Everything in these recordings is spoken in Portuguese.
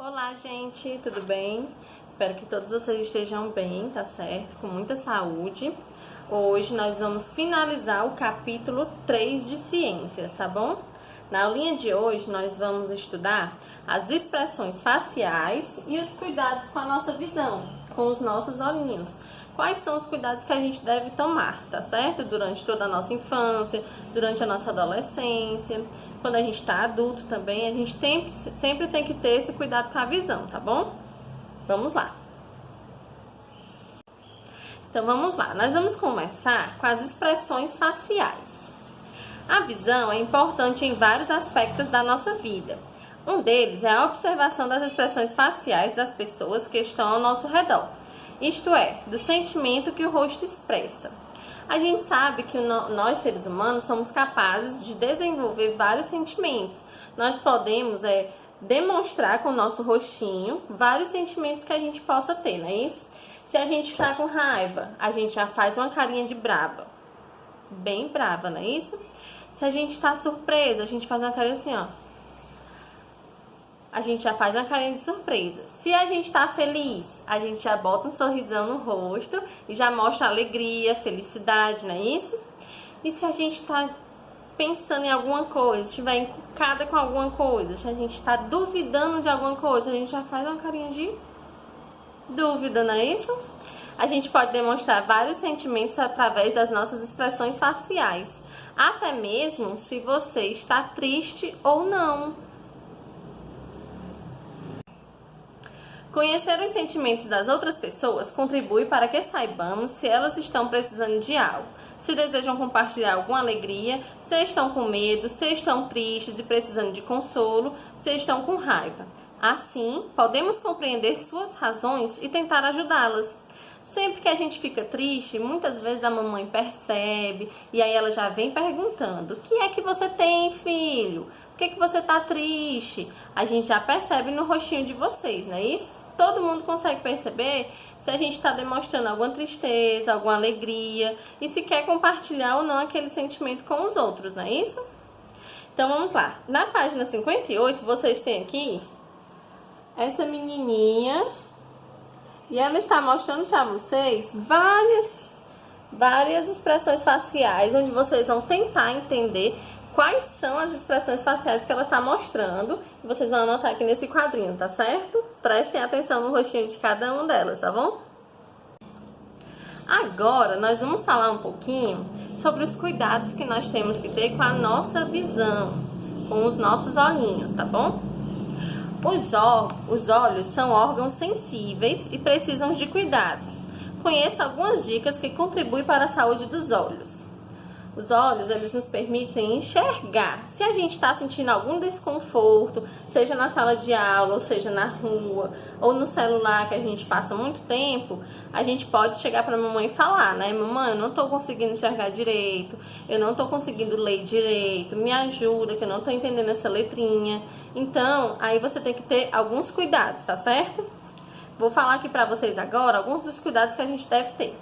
Olá, gente, tudo bem? Espero que todos vocês estejam bem, tá certo? Com muita saúde. Hoje nós vamos finalizar o capítulo 3 de Ciências, tá bom? Na aulinha de hoje nós vamos estudar as expressões faciais e os cuidados com a nossa visão, com os nossos olhinhos. Quais são os cuidados que a gente deve tomar, tá certo? Durante toda a nossa infância, durante a nossa adolescência, quando a gente está adulto também, a gente sempre tem que ter esse cuidado com a visão, tá bom? Vamos lá. Então vamos lá, nós vamos começar com as expressões faciais. A visão é importante em vários aspectos da nossa vida. Um deles é a observação das expressões faciais das pessoas que estão ao nosso redor. Isto é, do sentimento que o rosto expressa. A gente sabe que nós, seres humanos, somos capazes de desenvolver vários sentimentos. Nós podemos demonstrar com o nosso rostinho vários sentimentos que a gente possa ter, não é isso? Se a gente está com raiva, a gente já faz uma carinha de brava. Bem brava, não é isso? Se a gente está surpresa, a gente faz uma carinha assim, ó. A gente já faz uma carinha de surpresa. Se a gente tá feliz, a gente já bota um sorrisão no rosto e já mostra alegria, felicidade, não é isso? E se a gente tá pensando em alguma coisa, estiver encucada com alguma coisa, se a gente tá duvidando de alguma coisa, a gente já faz uma carinha de dúvida, não é isso? A gente pode demonstrar vários sentimentos através das nossas expressões faciais, até mesmo se você está triste ou não. Conhecer os sentimentos das outras pessoas contribui para que saibamos se elas estão precisando de algo, se desejam compartilhar alguma alegria, se estão com medo, se estão tristes e precisando de consolo, se estão com raiva. Assim, podemos compreender suas razões e tentar ajudá-las. Sempre que a gente fica triste, muitas vezes a mamãe percebe e aí ela já vem perguntando: o que é que você tem, filho? Por que você tá triste? A gente já percebe no rostinho de vocês, não é isso? Todo mundo consegue perceber se a gente está demonstrando alguma tristeza, alguma alegria e se quer compartilhar ou não aquele sentimento com os outros, não é isso? Então vamos lá. Na página 58, vocês têm aqui essa menininha e ela está mostrando para vocês várias expressões faciais, onde vocês vão tentar entender quais são as expressões faciais que ela está mostrando. Vocês vão anotar aqui nesse quadrinho, tá certo? Prestem atenção no rostinho de cada uma delas, tá bom? Agora, nós vamos falar um pouquinho sobre os cuidados que nós temos que ter com a nossa visão, com os nossos olhinhos, tá bom? Os olhos são órgãos sensíveis e precisam de cuidados. Conheça algumas dicas que contribuem para a saúde dos olhos. Os olhos, eles nos permitem enxergar. Se a gente está sentindo algum desconforto, seja na sala de aula, ou seja na rua, ou no celular que a gente passa muito tempo, a gente pode chegar para a mamãe e falar, né? Mamãe, eu não estou conseguindo enxergar direito, eu não estou conseguindo ler direito, me ajuda, que eu não estou entendendo essa letrinha. Então, aí você tem que ter alguns cuidados, tá certo? Vou falar aqui para vocês agora alguns dos cuidados que a gente deve ter.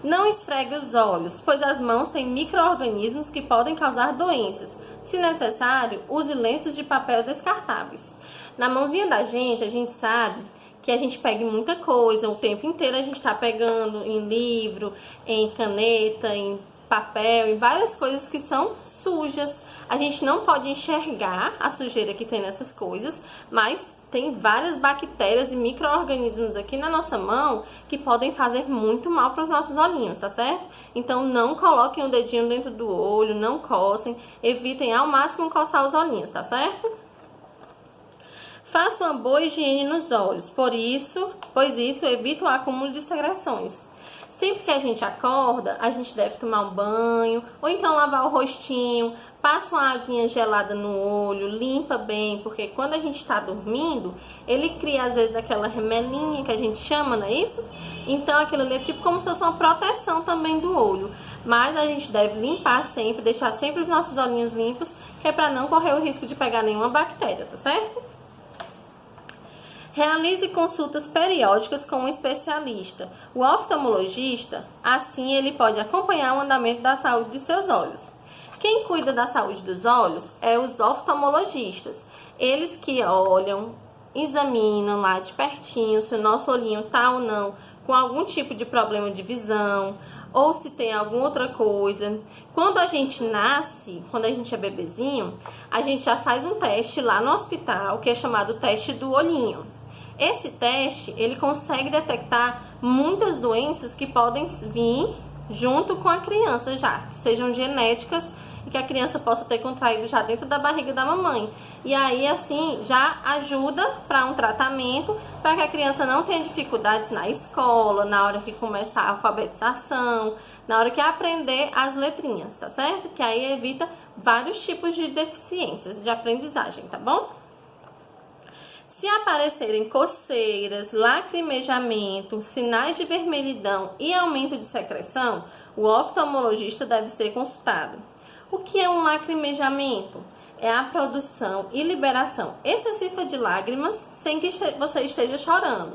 Não esfregue os olhos, pois as mãos têm micro-organismos que podem causar doenças. Se necessário, use lenços de papel descartáveis. Na mãozinha da gente, a gente sabe que a gente pega muita coisa, o tempo inteiro a gente está pegando em livro, em caneta, em papel, em várias coisas que são sujas. A gente não pode enxergar a sujeira que tem nessas coisas, mas tem várias bactérias e micro-organismos aqui na nossa mão que podem fazer muito mal para os nossos olhinhos, tá certo? Então não coloquem o dedinho dentro do olho, não coçem, evitem ao máximo coçar os olhinhos, tá certo? Faça uma boa higiene nos olhos, pois isso evita o acúmulo de secreções. Sempre que a gente acorda, a gente deve tomar um banho, ou então lavar o rostinho, passa uma aguinha gelada no olho, limpa bem, porque quando a gente está dormindo, ele cria às vezes aquela remelinha que a gente chama, não é isso? Então aquilo ali é tipo como se fosse uma proteção também do olho. Mas a gente deve limpar sempre, deixar sempre os nossos olhinhos limpos, que é para não correr o risco de pegar nenhuma bactéria, tá certo? Realize consultas periódicas com um especialista. O oftalmologista, assim, ele pode acompanhar o andamento da saúde de seus olhos. Quem cuida da saúde dos olhos é os oftalmologistas. Eles que olham examinam lá de pertinho se o nosso olhinho tá ou não com algum tipo de problema de visão, ou se tem alguma outra coisa. Quando a gente nasce, quando a gente é bebezinho, a gente já faz um teste lá no hospital, que é chamado teste do olhinho. Esse teste, ele consegue detectar muitas doenças que podem vir junto com a criança já, que sejam genéticas e que a criança possa ter contraído já dentro da barriga da mamãe. E aí, assim, já ajuda para um tratamento, para que a criança não tenha dificuldades na escola, na hora que começar a alfabetização, na hora que aprender as letrinhas, tá certo? Que aí evita vários tipos de deficiências de aprendizagem, tá bom? Se aparecerem coceiras, lacrimejamento, sinais de vermelhidão e aumento de secreção, o oftalmologista deve ser consultado. O que é um lacrimejamento? É a produção e liberação excessiva de lágrimas sem que você esteja chorando.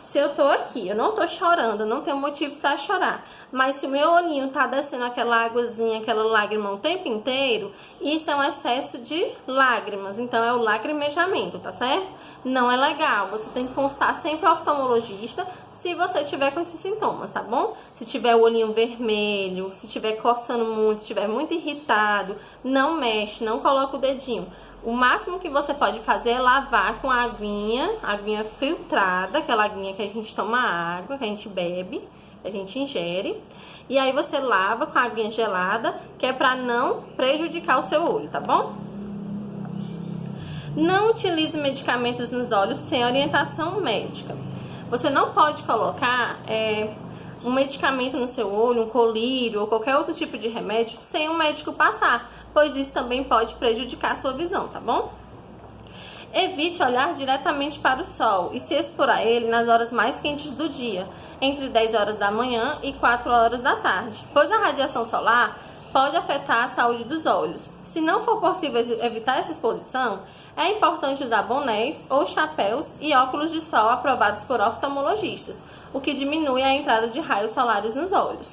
Se eu tô aqui, eu não tô chorando, eu não tenho motivo para chorar, mas se o meu olhinho tá descendo aquela águazinha, aquela lágrima o tempo inteiro, isso é um excesso de lágrimas, então é o lacrimejamento, tá certo? Não é legal, você tem que consultar sempre o oftalmologista se você tiver com esses sintomas, tá bom? Se tiver o olhinho vermelho, se tiver coçando muito, se tiver muito irritado, não mexe, não coloca o dedinho. O máximo que você pode fazer é lavar com a aguinha filtrada, aquela aguinha que a gente toma água, que a gente bebe, que a gente ingere. E aí você lava com a aguinha gelada, que é pra não prejudicar o seu olho, tá bom? Não utilize medicamentos nos olhos sem orientação médica. Você não pode colocar um medicamento no seu olho, um colírio ou qualquer outro tipo de remédio sem o médico passar, pois isso também pode prejudicar a sua visão, tá bom? Evite olhar diretamente para o sol e se expor a ele nas horas mais quentes do dia, entre 10 horas da manhã e 4 horas da tarde, pois a radiação solar pode afetar a saúde dos olhos. Se não for possível evitar essa exposição, é importante usar bonés ou chapéus e óculos de sol aprovados por oftalmologistas, o que diminui a entrada de raios solares nos olhos.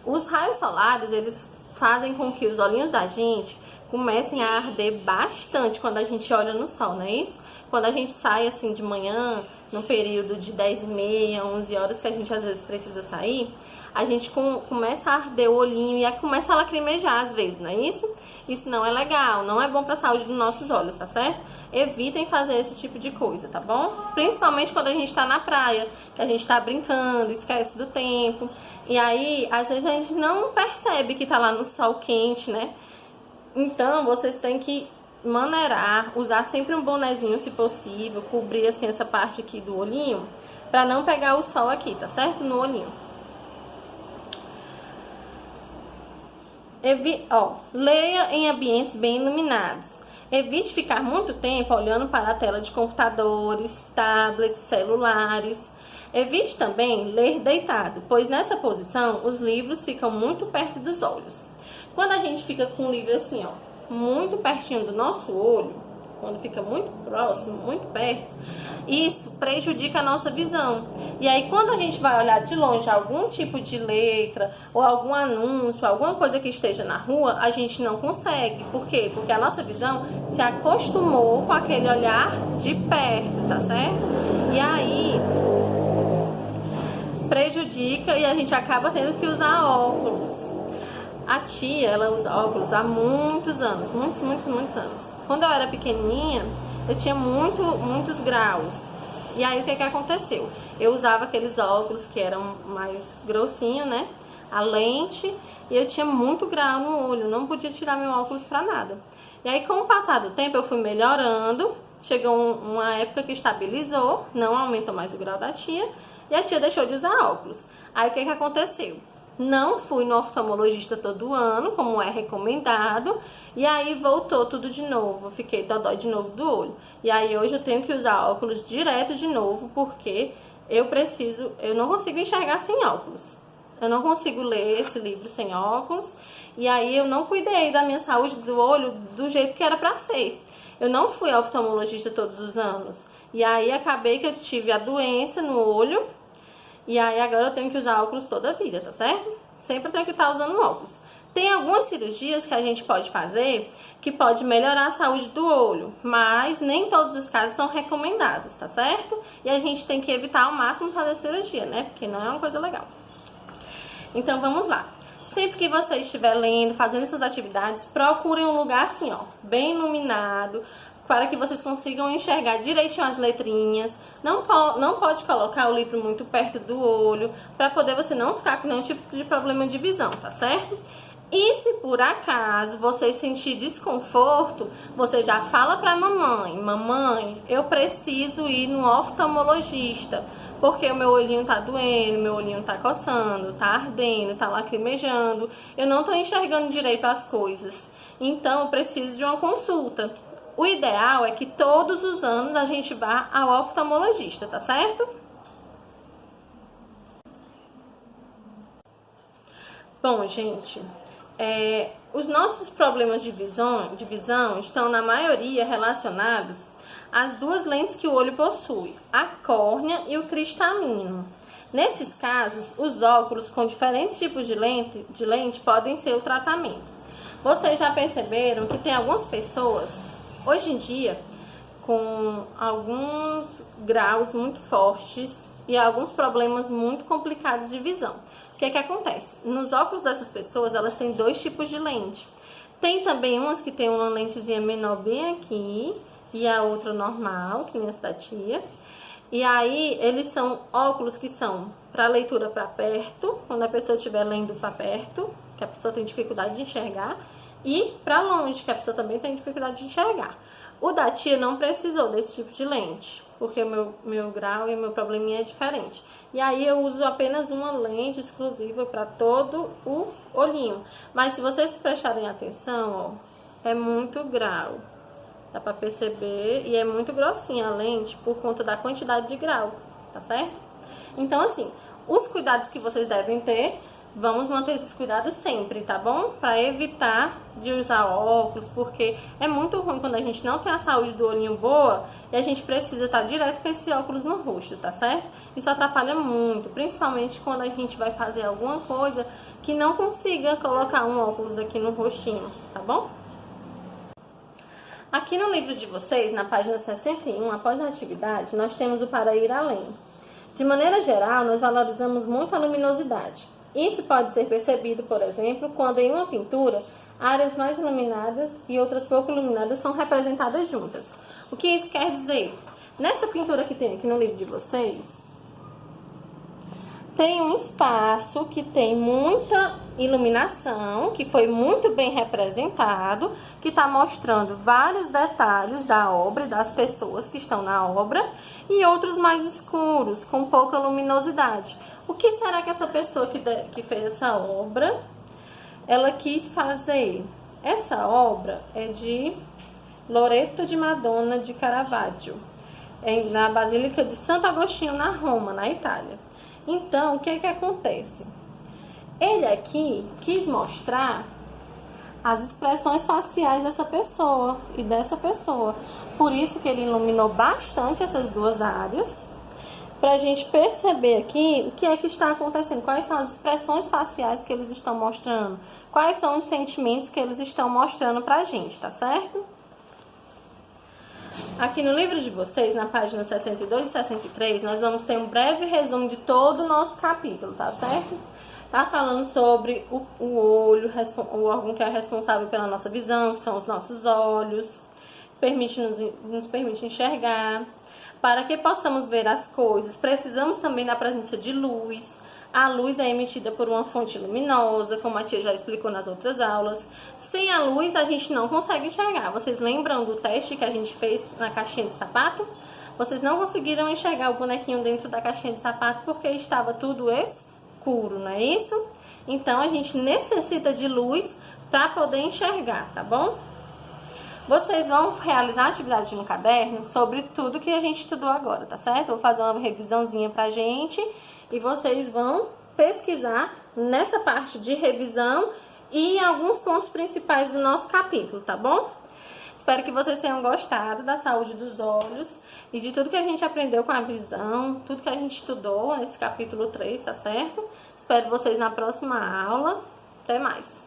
Os raios solares, eles fazem com que os olhinhos da gente comecem a arder bastante quando a gente olha no sol, não é isso? Quando a gente sai assim de manhã, no período de 10h30, 11 horas que a gente às vezes precisa sair, a gente começa a arder o olhinho e começa a lacrimejar às vezes, não é isso? Isso não é legal, não é bom para a saúde dos nossos olhos, tá certo? Evitem fazer esse tipo de coisa, tá bom? Principalmente quando a gente tá na praia, que a gente tá brincando, esquece do tempo. E aí, às vezes a gente não percebe que tá lá no sol quente, né? Então, vocês têm que maneirar, usar sempre um bonezinho, se possível, cobrir assim essa parte aqui do olhinho, pra não pegar o sol aqui, tá certo? No olhinho. Leia em ambientes bem iluminados. Evite ficar muito tempo olhando para a tela de computadores, tablets, celulares. Evite também ler deitado, pois nessa posição os livros ficam muito perto dos olhos. Quando a gente fica com o livro assim, ó, muito pertinho do nosso olho, quando fica muito próximo, muito perto, isso prejudica a nossa visão. E aí, quando a gente vai olhar de longe algum tipo de letra, ou algum anúncio, alguma coisa que esteja na rua, a gente não consegue. Por quê? Porque a nossa visão se acostumou com aquele olhar de perto, tá certo? E aí, prejudica e a gente acaba tendo que usar óculos. A tia, ela usa óculos há muitos anos, muitos anos. Quando eu era pequenininha, eu tinha muitos graus. E aí, o que aconteceu? Eu usava aqueles óculos que eram mais grossinhos, né? A lente, e eu tinha muito grau no olho, não podia tirar meu óculos pra nada. E aí, com o passar do tempo, eu fui melhorando. Chegou uma época que estabilizou, não aumentou mais o grau da tia, e a tia deixou de usar óculos. Aí, o que aconteceu? Não fui no oftalmologista todo ano, como é recomendado, e aí voltou tudo de novo, fiquei dodói de novo do olho. E aí hoje eu tenho que usar óculos direto de novo, porque eu não consigo enxergar sem óculos. Eu não consigo ler esse livro sem óculos, e aí eu não cuidei da minha saúde do olho do jeito que era pra ser. Eu não fui ao oftalmologista todos os anos, e aí acabei que eu tive a doença no olho. E aí agora eu tenho que usar óculos toda a vida, tá certo? Sempre eu tenho que estar usando óculos. Tem algumas cirurgias que a gente pode fazer que pode melhorar a saúde do olho, mas nem todos os casos são recomendados, tá certo? E a gente tem que evitar ao máximo fazer cirurgia, né? Porque não é uma coisa legal. Então vamos lá. Sempre que você estiver lendo, fazendo essas atividades, procurem um lugar assim, ó, bem iluminado, para que vocês consigam enxergar direitinho as letrinhas. Não pode colocar o livro muito perto do olho, para poder você não ficar com nenhum tipo de problema de visão, tá certo? E se por acaso você sentir desconforto, você já fala para a mamãe: mamãe, eu preciso ir no oftalmologista, porque o meu olhinho tá doendo, meu olhinho tá coçando, tá ardendo, tá lacrimejando, eu não tô enxergando direito as coisas, então eu preciso de uma consulta. O ideal é que todos os anos a gente vá ao oftalmologista, tá certo? Bom, gente, os nossos problemas de visão estão, na maioria, relacionados às duas lentes que o olho possui, a córnea e o cristalino. Nesses casos, os óculos com diferentes tipos de lente podem ser o tratamento. Vocês já perceberam que tem algumas pessoas, hoje em dia, com alguns graus muito fortes e alguns problemas muito complicados de visão. O que acontece? Nos óculos dessas pessoas, elas têm dois tipos de lente. Tem também umas que tem uma lentezinha menor bem aqui e a outra normal, que nem essa da tia. E aí, eles são óculos que são para leitura para perto, quando a pessoa estiver lendo para perto, que a pessoa tem dificuldade de enxergar, e para longe, que a pessoa também tem dificuldade de enxergar. O da tia não precisou desse tipo de lente, porque o meu grau e o meu probleminha é diferente. E aí eu uso apenas uma lente exclusiva para todo o olhinho. Mas se vocês prestarem atenção, ó, é muito grau. Dá para perceber, e é muito grossinha a lente por conta da quantidade de grau, tá certo? Então, assim, os cuidados que vocês devem ter, vamos manter esses cuidados sempre, tá bom? Para evitar de usar óculos, porque é muito ruim quando a gente não tem a saúde do olhinho boa e a gente precisa estar direto com esse óculos no rosto, tá certo? Isso atrapalha muito, principalmente quando a gente vai fazer alguma coisa que não consiga colocar um óculos aqui no rostinho, tá bom? Aqui no livro de vocês, na página 61, após a atividade, nós temos o para ir além. De maneira geral, nós valorizamos muito a luminosidade. Isso pode ser percebido, por exemplo, quando em uma pintura, áreas mais iluminadas e outras pouco iluminadas são representadas juntas. O que isso quer dizer? Nessa pintura que tem aqui no livro de vocês, tem um espaço que tem muita iluminação, que foi muito bem representado, que está mostrando vários detalhes da obra e das pessoas que estão na obra, e outros mais escuros, com pouca luminosidade. O que será que essa pessoa que fez essa obra, ela quis fazer? Essa obra é de Loreto de Madonna de Caravaggio, na Basílica de Santo Agostinho, na Roma, na Itália. Então, o que acontece? Ele aqui quis mostrar as expressões faciais dessa pessoa e dessa pessoa. Por isso que ele iluminou bastante essas duas áreas, para a gente perceber aqui o que é que está acontecendo, quais são as expressões faciais que eles estão mostrando, quais são os sentimentos que eles estão mostrando para a gente, tá certo? Aqui no livro de vocês, na página 62 e 63, nós vamos ter um breve resumo de todo o nosso capítulo, tá certo? Tá falando sobre o olho, o órgão que é responsável pela nossa visão, que são os nossos olhos, nos permite enxergar. Para que possamos ver as coisas, precisamos também da presença de luz. A luz é emitida por uma fonte luminosa, como a tia já explicou nas outras aulas. Sem a luz, a gente não consegue enxergar. Vocês lembram do teste que a gente fez na caixinha de sapato? Vocês não conseguiram enxergar o bonequinho dentro da caixinha de sapato porque estava tudo escuro, não é isso? Então, a gente necessita de luz para poder enxergar, tá bom? Vocês vão realizar atividade no caderno sobre tudo que a gente estudou agora, tá certo? Vou fazer uma revisãozinha pra gente e vocês vão pesquisar nessa parte de revisão e alguns pontos principais do nosso capítulo, tá bom? Espero que vocês tenham gostado da saúde dos olhos e de tudo que a gente aprendeu com a visão, tudo que a gente estudou nesse capítulo 3, tá certo? Espero vocês na próxima aula. Até mais!